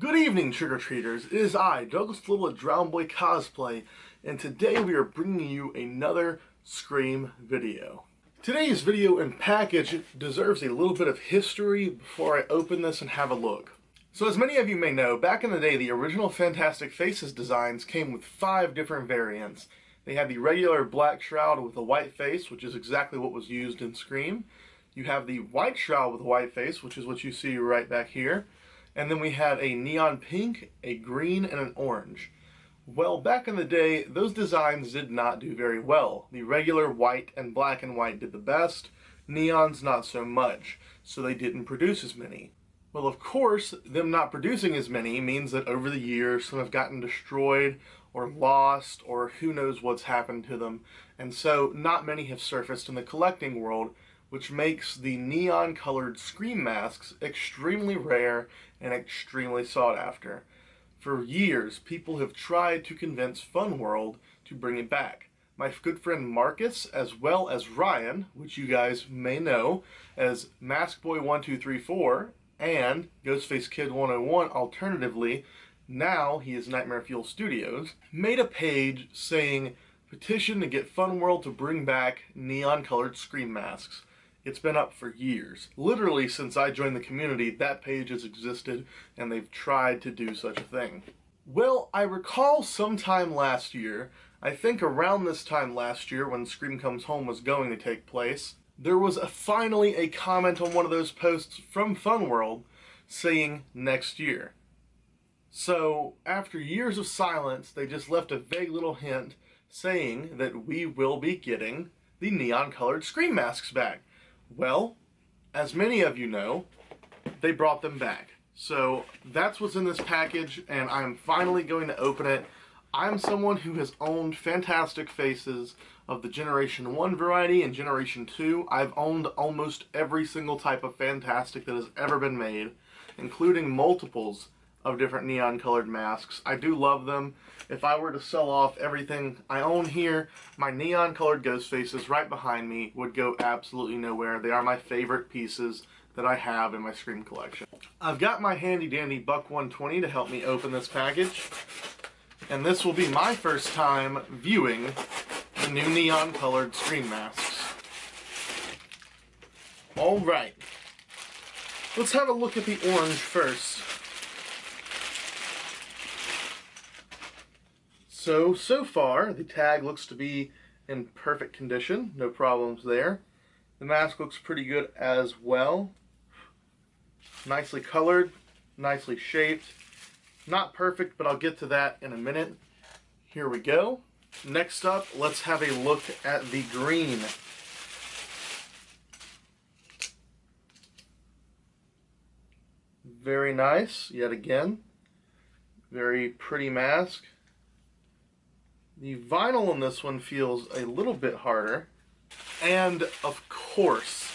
Good evening, trick-or-treaters. It is I, Douglas Little at Drown Boy Cosplay, and today we are bringing you another Scream video. Today's video and package deserves a little bit of history before I open this and have a look. So as many of you may know, back in the day, the original Fantastic Faces designs came with 5 different variants. They had the regular black shroud with a white face, which is exactly what was used in Scream. You have the white shroud with a white face, which is what you see right back here. And then we had a neon pink, a green, and an orange. Well, back in the day, those designs did not do very well. The regular white and black and white did the best, neons not so much, so they didn't produce as many. Well, of course, them not producing as many means that over the years some have gotten destroyed or lost or who knows what's happened to them, and so not many have surfaced in the collecting world, which makes the neon-colored Scream masks extremely rare and extremely sought after. For years, people have tried to convince Funworld to bring it back. My good friend Marcus, as well as Ryan, which you guys may know as MaskBoy1234 and Ghostface Kid 101 alternatively, now he is Nightmare Fuel Studios, made a page saying, petition to get Funworld to bring back neon-colored Scream masks. It's been up for years. Literally since I joined the community, that page has existed and they've tried to do such a thing. Well, I recall sometime last year, I think around this time last year when Scream Comes Home was going to take place, there was finally a comment on one of those posts from Funworld saying next year. So after years of silence, they just left a vague little hint saying that we will be getting the neon-colored Scream masks back. Well, as many of you know, they brought them back. So that's what's in this package, and I'm finally going to open it. I'm someone who has owned Fantastic Faces of the Generation 1 variety and Generation 2. I've owned almost every single type of Fantastic that has ever been made, including multiples of different neon-colored masks. I do love them. If I were to sell off everything I own here, my neon-colored ghost faces right behind me would go absolutely nowhere. They are my favorite pieces that I have in my Scream collection. I've got my handy-dandy Buck 120 to help me open this package, and this will be my first time viewing the new neon-colored Scream masks. Alright, let's have a look at the orange first. So far, the tag looks to be in perfect condition. No problems there. The mask looks pretty good as well. Nicely colored, nicely shaped. Not perfect, but I'll get to that in a minute. Here we go. Next up, let's have a look at the green. Very nice, yet again. Very pretty mask. The vinyl on this one feels a little bit harder. And, of course,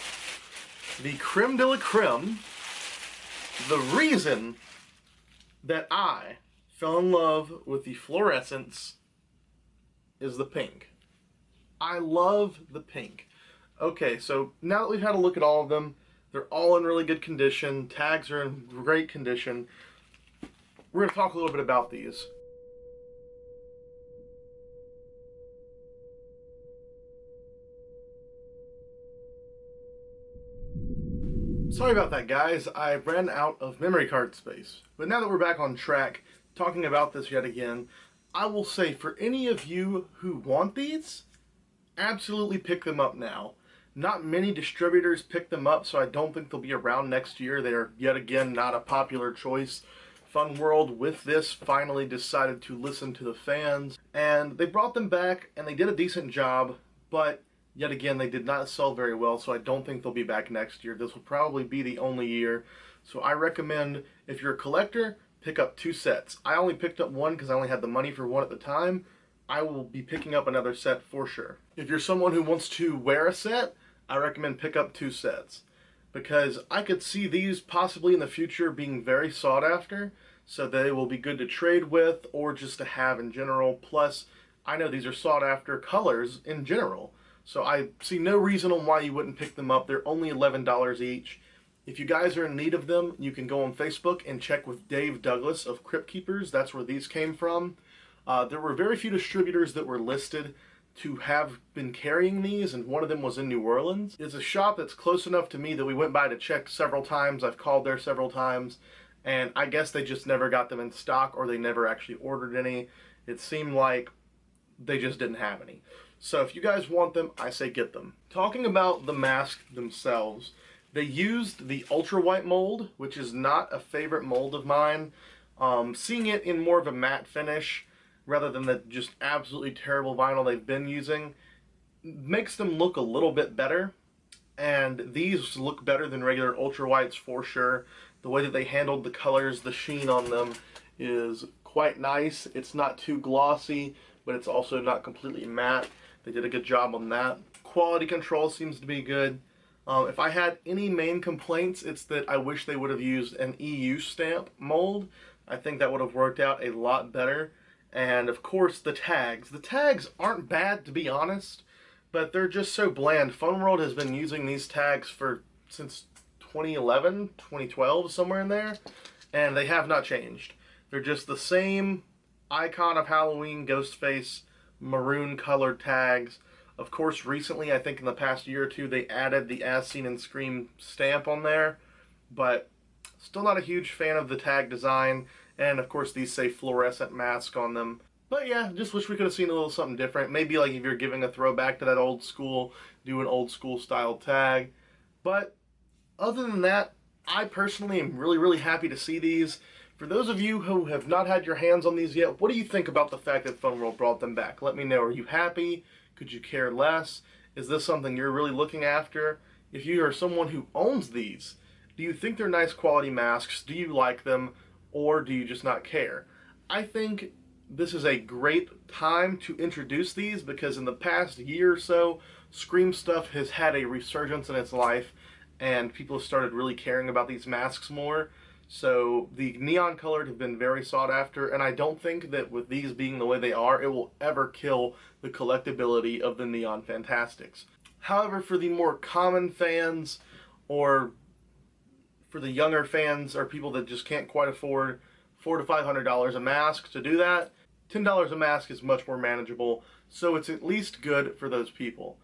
the creme de la creme, the reason that I fell in love with the fluorescence is the pink. I love the pink. Okay, so now that we've had a look at all of them, they're all in really good condition. Tags are in great condition. We're going to talk a little bit about these. Sorry about that, guys. I ran out of memory card space. But now that we're back on track, talking about this yet again, I will say for any of you who want these, absolutely pick them up now. Not many distributors pick them up, so I don't think they'll be around next year. They are, yet again, not a popular choice. Funworld, with this, finally decided to listen to the fans, and they brought them back, and they did a decent job, but yet again, they did not sell very well, so I don't think they'll be back next year. This will probably be the only year. So I recommend, if you're a collector, pick up 2 sets. I only picked up 1 because I only had the money for 1 at the time. I will be picking up another set for sure. If you're someone who wants to wear a set, I recommend pick up 2 sets. Because I could see these possibly in the future being very sought after, so they will be good to trade with or just to have in general. Plus, I know these are sought after colors in general. So I see no reason on why you wouldn't pick them up. They're only $11 each. If you guys are in need of them, you can go on Facebook and check with Dave Douglas of Crypt Keepers. That's where these came from. There were very few distributors that were listed to have been carrying these, and one of them was in New Orleans. It's a shop that's close enough to me that we went by to check several times. I've called there several times, and I guess they just never got them in stock, or they never actually ordered any. It seemed like they just didn't have any. So if you guys want them, I say get them. Talking about the masks themselves, they used the ultra white mold, which is not a favorite mold of mine. Seeing it in more of a matte finish rather than the just absolutely terrible vinyl they've been using makes them look a little bit better. And these look better than regular ultra whites for sure. The way that they handled the colors, the sheen on them is quite nice. It's not too glossy, but it's also not completely matte. They did a good job on that. Quality control seems to be good. If I had any main complaints, it's that I wish they would have used an EU stamp mold. I think that would have worked out a lot better. And of course the tags. The tags aren't bad, to be honest, but they're just so bland. Fun World has been using these tags since 2011, 2012, somewhere in there, and they have not changed. They're just the same icon of Halloween, ghost face, maroon colored tags. Of course, recently, I think in the past year or two, they added the As Seen in Scream stamp on there, but still not a huge fan of the tag design. And of course, these say fluorescent mask on them. But yeah, just wish we could have seen a little something different. Maybe like if you're giving a throwback to that old school, do an old school style tag. But other than that, I personally am really happy to see these. For those of you who have not had your hands on these yet, what do you think about the fact that Fun World brought them back? Let me know. Are you happy? Could you care less? Is this something you're really looking after? If you are someone who owns these, do you think they're nice quality masks? Do you like them? Or do you just not care? I think this is a great time to introduce these because in the past year or so, Scream stuff has had a resurgence in its life and people have started really caring about these masks more. So the neon colored have been very sought after, and I don't think that with these being the way they are, it will ever kill the collectability of the Neon Fantastics. However, for the more common fans, or for the younger fans, or people that just can't quite afford $400 to $500 a mask to do that, $10 a mask is much more manageable, so it's at least good for those people.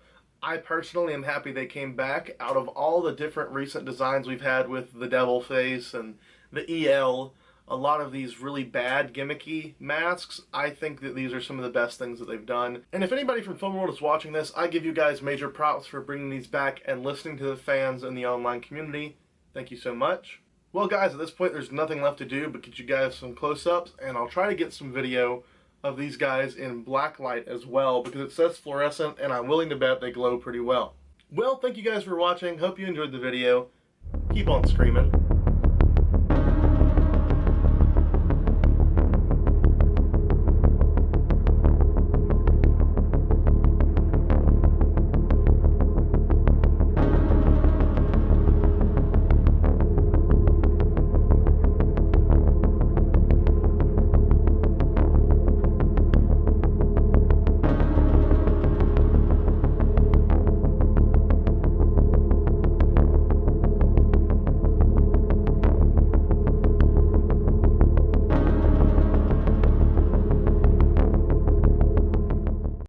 I personally am happy they came back. Out of all the different recent designs we've had with the Devil Face and the EL, a lot of these really bad gimmicky masks, I think that these are some of the best things that they've done. And if anybody from Film World is watching this, I give you guys major props for bringing these back and listening to the fans in the online community. Thank you so much. Well guys, at this point there's nothing left to do but get you guys some close-ups, and I'll try to get some video of these guys in black light as well, because it says fluorescent and I'm willing to bet they glow pretty well. Well, thank you guys for watching. Hope you enjoyed the video. Keep on screaming.